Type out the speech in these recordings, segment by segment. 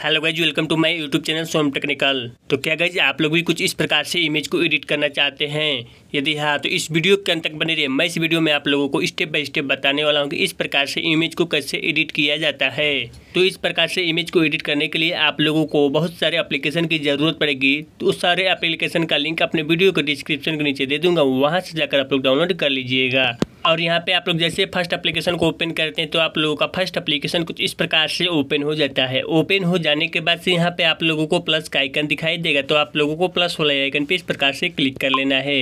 Hello guys, welcome to my YouTube channel Som technical. तो क्या guys आप लोग भी कुछ इस प्रकार से इमेज को एडिट करना चाहते हैं? यदि हाँ तो इस वीडियो के अंत तक बने रहिए। मैं इस वीडियो में आप लोगों को स्टेप बाय स्टेप बताने वाला हूं कि इस प्रकार से इमेज को कैसे एडिट किया जाता है। तो इस प्रकार से इमेज को एडिट करने के लिए आप लोगों को बहुत सारे एप्लीकेशन की ज़रूरत पड़ेगी। तो उस सारे एप्लीकेशन का लिंक अपने वीडियो के डिस्क्रिप्शन के नीचे दे दूँगा, वहाँ से जाकर आप लोग डाउनलोड कर लीजिएगा। और यहाँ पे आप लोग जैसे फर्स्ट एप्लीकेशन को ओपन करते हैं तो आप लोगों का फर्स्ट एप्लीकेशन कुछ इस प्रकार से ओपन हो जाता है। ओपन हो जाने के बाद से यहाँ पे आप लोगों को प्लस का आइकन दिखाई देगा, तो आप लोगों को प्लस वाले आइकन पे इस प्रकार से क्लिक कर लेना है।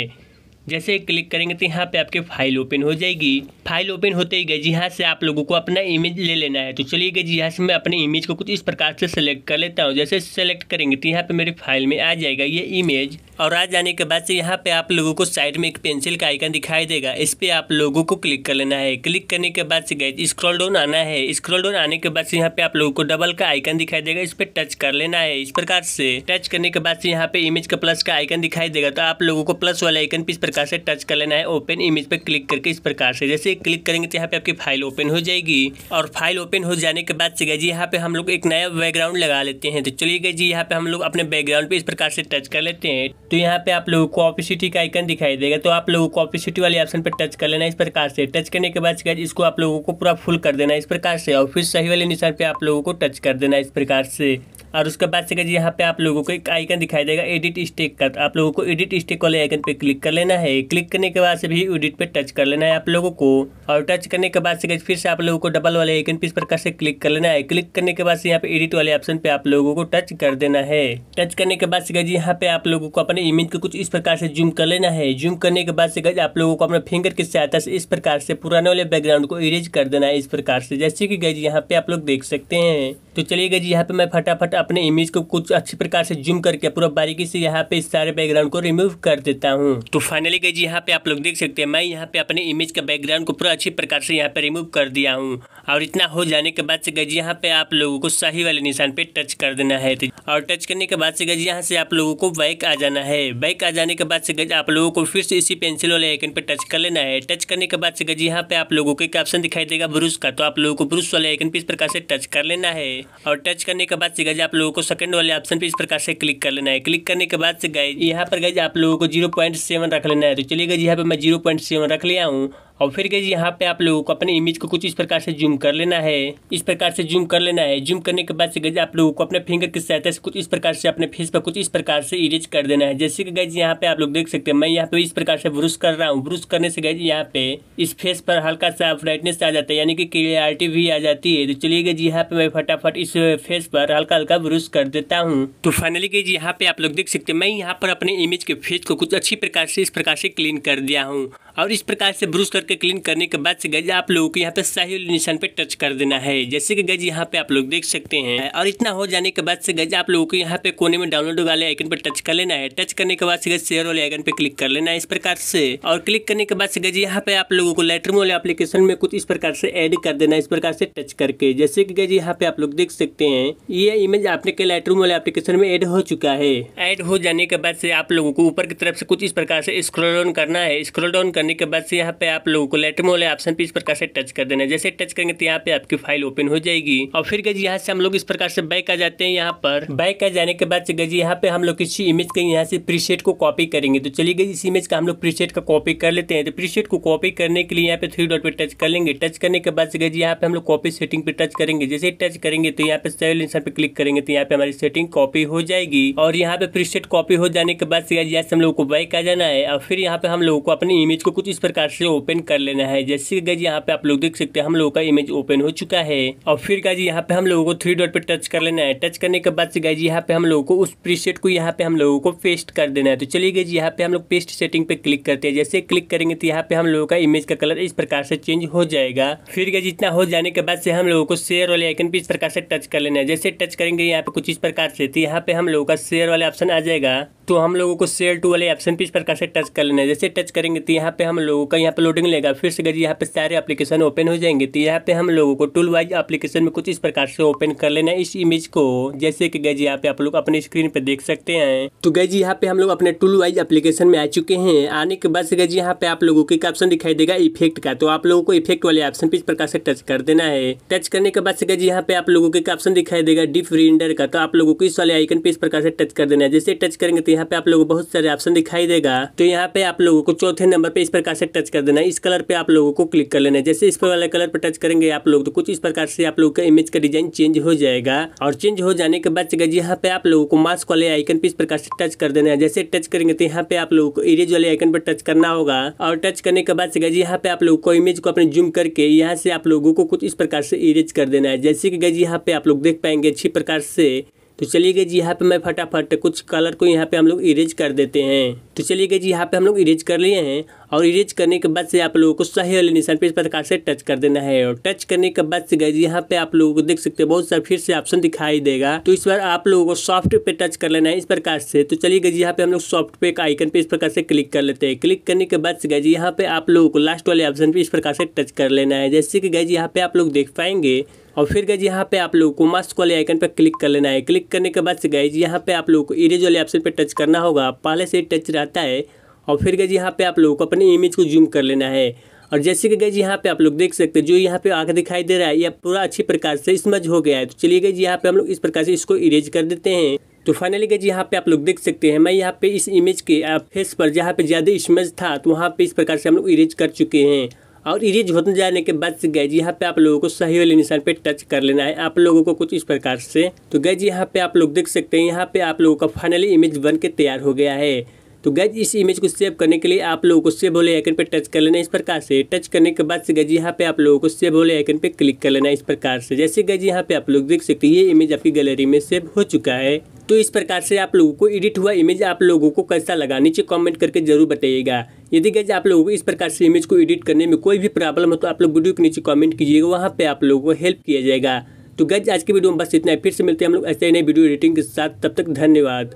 जैसे क्लिक करेंगे तो यहाँ पे आपकी फाइल ओपन हो जाएगी। फाइल ओपन होते ही गई यहाँ से आप लोगों को अपना इमेज ले लेना है। तो चलिए गई यहाँ से मैं अपने इमेज को कुछ इस प्रकार से सेलेक्ट कर लेता हूँ। जैसे सेलेक्ट करेंगे तो यहाँ पे मेरी फाइल में आ जाएगा ये इमेज। और आ जाने के बाद से यहाँ पे आप लोगों को साइड में एक पेंसिल का आइकन दिखाई देगा, इस पे आप लोगों को क्लिक कर लेना है। क्लिक करने के बाद से गई स्क्रॉल डाउन आना है। स्क्रॉल डाउन आने के बाद से यहाँ पे आप लोगों को डबल का आइकन दिखाई देगा, इस पे टच कर लेना है। इस प्रकार से टच करने के बाद से यहाँ पे इमेज का प्लस का आइकन दिखाई देगा, तो आप लोगों को प्लस वाले आइकन पे इस प्रकार से टच कर लेना है। ओपन इमेज पे क्लिक करके इस प्रकार से जैसे क्लिक करेंगे तो यहाँ पे आपकी फाइल ओपन हो जाएगी। और फाइल ओपन हो जाने के बाद से गई यहाँ पे हम लोग एक नया बैकग्राउंड लगा लेते हैं। तो चलिए गई यहाँ पे हम लोग अपने बैकग्राउंड पे इस प्रकार से टच कर लेते हैं। तो यहाँ पे आप लोगों को ऑपेसिटी का आइकन दिखाई देगा, तो आप लोगों को ऑपेसिटी वाले ऑप्शन पे टच कर लेना इस प्रकार से। टच करने के बाद इसको आप लोगों को पूरा फुल कर देना इस प्रकार से, और फिर सही वाले निशान पे आप लोगों को टच कर देना इस प्रकार से। और उसके बाद से यहाँ पे आप लोगों को एक आइकन दिखाई देगा एडिट स्टिक का, तो आप लोगों को एडिट स्टिक वाले आइकन पे क्लिक कर लेना है। क्लिक करने के बाद से भी एडिट पे टच कर लेना है आप लोगों को। और टच करने के बाद से फिर से आप लोगों को डबल वाले आइकन पे इस प्रकार से क्लिक कर लेना है। क्लिक करने के बाद से यहाँ पे एडिट वाले ऑप्शन पे आप लोगों को टच कर देना है। टच करने के बाद से यहाँ पे आप लोगों को अपने इमेज को कुछ इस प्रकार से जूम कर लेना है। जूम करने के बाद से आप लोगों को अपने फिंगर की सहायता से इस प्रकार से पुराने वाले बैकग्राउंड को इरेज कर देना है इस प्रकार से, जैसे कि गाइस यहाँ पे आप लोग देख सकते हैं। तो चलिए गाइस यहाँ पे मैं फटाफट अपने इमेज को कुछ अच्छी प्रकार से जूम करके पूरा बारीकी से यहाँ पे इस सारे बैकग्राउंड को रिमूव कर देता हूँ। तो फाइनली गाइस यहाँ पे आप लोग देख सकते हैं मैं यहाँ पे अपने इमेज का बैकग्राउंड को पूरा अच्छी प्रकार से यहाँ पे रिमूव कर दिया हूँ। और इतना हो जाने के बाद से गाइस यहाँ पे आप लोगों को सही वाले निशान पे टच कर देना है। और टच करने के बाद से गाइस यहाँ से आप लोगों को बैक आ जाना है। बैक आ जाने के बाद से गाइस आप लोगों को फिर से इसी पेंसिल वाले आइकन पे टच कर लेना है। टच करने के बाद से गाइस यहाँ पे आप लोगों को एक ऑप्शन दिखाई देगा ब्रश का, तो आप लोगों को ब्रश वाले आइकन पे इस प्रकार से टच कर लेना है। और टच करने के बाद से गाइस आप लोगों को सेकंड वाले ऑप्शन पे इस प्रकार से क्लिक कर लेना है। क्लिक करने के बाद से गाइस यहाँ पर गाइस आप लोगों को 0.7 रख लेना है। तो चलिए गाइस यहाँ पे मैं 0.7 रख लिया हूँ। और फिर गाइस यहाँ पे आप लोगों को अपने इमेज को कुछ इस प्रकार से जूम कर लेना है। इस प्रकार से जूम कर लेना है। जूम करने के बाद से गाइस आप लोगों को अपने फिंगर की सहायता से कुछ इस प्रकार से अपने फेस पर कुछ इस प्रकार से इरेज कर देना है। जैसे कि गाइस यहाँ पे आप लोग देख सकते हैं मैं यहाँ पे इस प्रकार से ब्रश कर रहा हूँ। ब्रश करने से गाइस यहाँ पे इस फेस पर हल्का सा ब्राइटनेस आ जाता है, यानी कि क्लियरिटी भी आ जाती है। तो चलिए गाइस यहाँ पे मैं फटाफट इस फेस पर हल्का हल्का ब्रश कर देता हूँ। तो फाइनली गाइस यहाँ पे आप लोग देख सकते हैं मैं यहाँ पर अपने इमेज के फेस को कुछ अच्छी प्रकार से इस प्रकार से क्लीन कर दिया हूँ। और इस प्रकार से ब्रश करके क्लीन करने के बाद से गाइस आप लोगों को यहाँ पे सही निशान पे टच कर देना है, जैसे कि गाइस यहाँ पे आप लोग देख सकते हैं। और इतना हो जाने के बाद से गाइस आप लोगों को यहाँ पे कोने में डाउनलोड वाले आइकन पे टच कर लेना है। टच करने के बाद से गाइस शेयर वाले आइकन पे क्लिक कर लेना है इस प्रकार से। और क्लिक करने के बाद से गाइस यहाँ पे आप लोगों को लाइटरूम वाले एप्लीकेशन में कुछ इस प्रकार से ऐड कर देना है इस प्रकार से टच करके, जैसे कि गाइस यहाँ पे आप लोग देख सकते हैं ये इमेज आपने के लाइटरूम वाले एप्लीकेशन में ऐड हो चुका है। ऐड हो जाने के बाद से आप लोगों को ऊपर की तरफ से कुछ इस प्रकार से स्क्रॉल डाउन करना है। स्क्रॉल डाउन करने के बाद से यहाँ पे आप लोगों को लाइटरूम वाले ऑप्शन पे इस प्रकार से टच कर देना है। जैसे टच करेंगे तो यहाँ पे आपकी फाइल ओपन हो जाएगी। और फिर गाइस यहाँ से हम लोग इस प्रकार से बैक आ जाते हैं। यहाँ पर बैक आ जाने के बाद से गाइस यहाँ पे हम लोग किसी इमेज के यहाँ से प्रीसेट को कॉपी करेंगे। तो चलिए गाइस इस इमेज का हम लोग प्रीसेट का कॉपी कर लेते हैं। तो प्रीसेट को कॉपी करने के लिए यहाँ पे 3 डॉट पे टच कर लेंगे। टच करने के बाद से गाइस यहाँ पे हम लोग कॉपी सेटिंग पे टच करेंगे। जैसे टच करेंगे तो यहाँ पे सेव निशान पे क्लिक करेंगे तो यहाँ पे हमारी सेटिंग कॉपी हो जाएगी। और यहाँ पे प्रीसेट कॉपी हो जाने के बाद से गाइस यहाँ से हम लोग को बैक आ जाना है। और फिर यहाँ पे हम लोगों को अपनी इमेज को कुछ इस प्रकार से ओपन कर लेना है। जैसे गाइस यहाँ पे आप लोग देख सकते हैं हम लोगों का इमेज ओपन हो चुका है। और फिर गाइस यहाँ पे हम लोगों को 3 डॉट पे टच कर लेना है। टच करने के बाद से गाइस यहाँ पे हम लोगों को उस प्रीसेट को यहाँ पे हम लोगों को पेस्ट कर देना है। तो चलिए गाइस यहाँ पे हम लोग पेस्ट सेटिंग पे क्लिक करते हैं। जैसे क्लिक करेंगे तो यहाँ पे हम लोगों का इमेज का कलर इस प्रकार से चेंज हो जाएगा। फिर गाइस इतना हो जाने के बाद से हम लोगों को शेयर वाले आइकन पे इस प्रकार से टच कर लेना है। जैसे टच करेंगे यहाँ पे कुछ इस प्रकार से तो यहाँ पे हम लोगों का शेयर वाले ऑप्शन आ जाएगा। तो हम लोगों को शेयर टू वाले ऑप्शन पे इस प्रकार से टच कर लेना है। जैसे टच करेंगे तो यहाँ पे हम लोगों का यहाँ पे लोडिंग मिलेगा। फिर से गाइज यहाँ पे सारे एप्लीकेशन ओपन हो जाएंगे। तो यहाँ पे हम लोगों को टूल वाइज एप्लीकेशन में कुछ इस प्रकार से ओपन कर लेना है इस इमेज को, जैसे कि गाइज यहाँ पे आप लोग अपने स्क्रीन पे देख सकते हैं। तो गाइज यहाँ पे हम लोग अपने टूल वाइज एप्लीकेशन में आ चुके हैं। आने के बाद से गाइज यहाँ पे आप लोगों को एक ऑप्शन दिखाई देगा इफेक्ट का। तो आप लोगों को इफेक्ट वाले ऑप्शन पे इस प्रकार से टच कर देना है। टच करने के बाद से गाइज यहाँ पे आप लोगों को एक ऑप्शन दिखाई देगा डीप रेंडर का। तो आप लोगों को इस वाले आइकन पे इस प्रकार से टच कर देना है। जैसे टच करेंगे तो यहाँ पे आप लोगों को बहुत सारे ऑप्शन दिखाई देगा। तो यहाँ पे आप लोगों को चौथे नंबर पे इस प्रकार से टच कर देना है। इस कलर पे आप लोगों को क्लिक कर लेना है। जैसे इस वाले कलर पे टच करेंगे आप लोग तो कुछ इस प्रकार से आप लोगों का इमेज का डिजाइन चेंज हो जाएगा। और चेंज हो जाने के बाद यहाँ पे आप लोगों को मास्क वाले आइकन पे इस प्रकार से टच कर देना है। जैसे टच करेंगे तो यहाँ पे आप लोगों को इरेज वाले आइकन पर टच करना होगा। और टच करने के बाद यहाँ पे आप लोगों को इमेज को अपने जूम करके यहाँ से आप लोगों को कुछ इस प्रकार से इरेज कर देना है। जैसे कि गाइज यहाँ पे आप लोग देख पाएंगे अच्छी प्रकार से। तो चलिए गाइज यहाँ पे मैं फटाफट कुछ कलर को यहाँ पे हम लोग इरेज कर देते हैं। तो चलिए गाइज यहाँ पे हम लोग इरेज कर लिए हैं। और इरेज करने के बाद से आप लोगों को सही वाले निशान पे इस प्रकार से टच कर देना है। और टच करने के बाद से गाइज यहाँ पे आप लोगों को देख सकते हैं बहुत सारा फिर से ऑप्शन दिखाई देगा। तो इस बार आप लोगों को सॉफ्ट पे टच कर लेना है इस प्रकार से। तो चलिए गाइज यहाँ पे हम लोग सॉफ्ट पे का आइकन पे इस प्रकार से क्लिक कर लेते हैं। क्लिक करने के बाद से गाइज यहाँ पे आप लोगों को लास्ट वाले ऑप्शन पे इस प्रकार से टच कर लेना है। जैसे कि गाइज यहाँ पे आप लोग देख पाएंगे। और फिर गाइज यहाँ पे आप लोगों को मास्क वाले आइकन पे क्लिक कर लेना है। क्लिक करने के बाद से गाइज यहाँ पे आप लोगों को इरेज वाले ऑप्शन पे टच करना होगा। पहले से ही टच रहता है। और फिर गाइज यहाँ पे आप लोगों को अपनी इमेज को जूम कर लेना है। और जैसे कि गाइज यहाँ पे आप लोग देख सकते हैं जो यहाँ पे आगे दिखाई दे रहा है यह पूरा अच्छी प्रकार से स्मज हो गया है। तो चलिए गाइज यहाँ पे हम लोग इस प्रकार से इसको इरेज कर देते हैं। तो फाइनली गाइज यहाँ पे आप लोग देख सकते हैं मैं यहाँ पे इस इमेज के फेस पर जहाँ पे ज़्यादा स्मज था तो वहाँ पे इस प्रकार से हम लोग इरेज कर चुके हैं। और इरेज होने जाने के बाद से गाइज यहाँ पे आप लोगों को सही वाले निशान पे टच कर लेना है आप लोगों को कुछ इस प्रकार से। तो गाइज यहाँ पे आप लोग देख सकते हैं यहाँ पे आप लोगों का फाइनली इमेज बन के तैयार हो गया है। तो गाइज इस इमेज को सेव करने के लिए आप लोगों को सेव वाले आइकन पे टच कर लेना है इस प्रकार से। टच करने के बाद से गाइज यहाँ पे आप लोगों को सेव वाले आइकन पे क्लिक कर लेना है इस प्रकार से। जैसे गाइज यहाँ पे आप लोग देख सकते हैं ये इमेज आपकी गैलरी में सेव हो चुका है। तो इस प्रकार से आप लोगों को एडिट हुआ इमेज आप लोगों को कैसा लगा नीचे कमेंट करके जरूर बताइएगा। यदि गाइज आप लोगों को इस प्रकार से इमेज को एडिट करने में कोई भी प्रॉब्लम हो तो आप लोग वीडियो के नीचे कमेंट कीजिएगा, वहाँ पे आप लोगों को हेल्प किया जाएगा। तो गाइज आज की वीडियो में बस इतना है। फिर से मिलते हैं हम लोग ऐसे ही नई वीडियो एडिटिंग के साथ। तब तक धन्यवाद।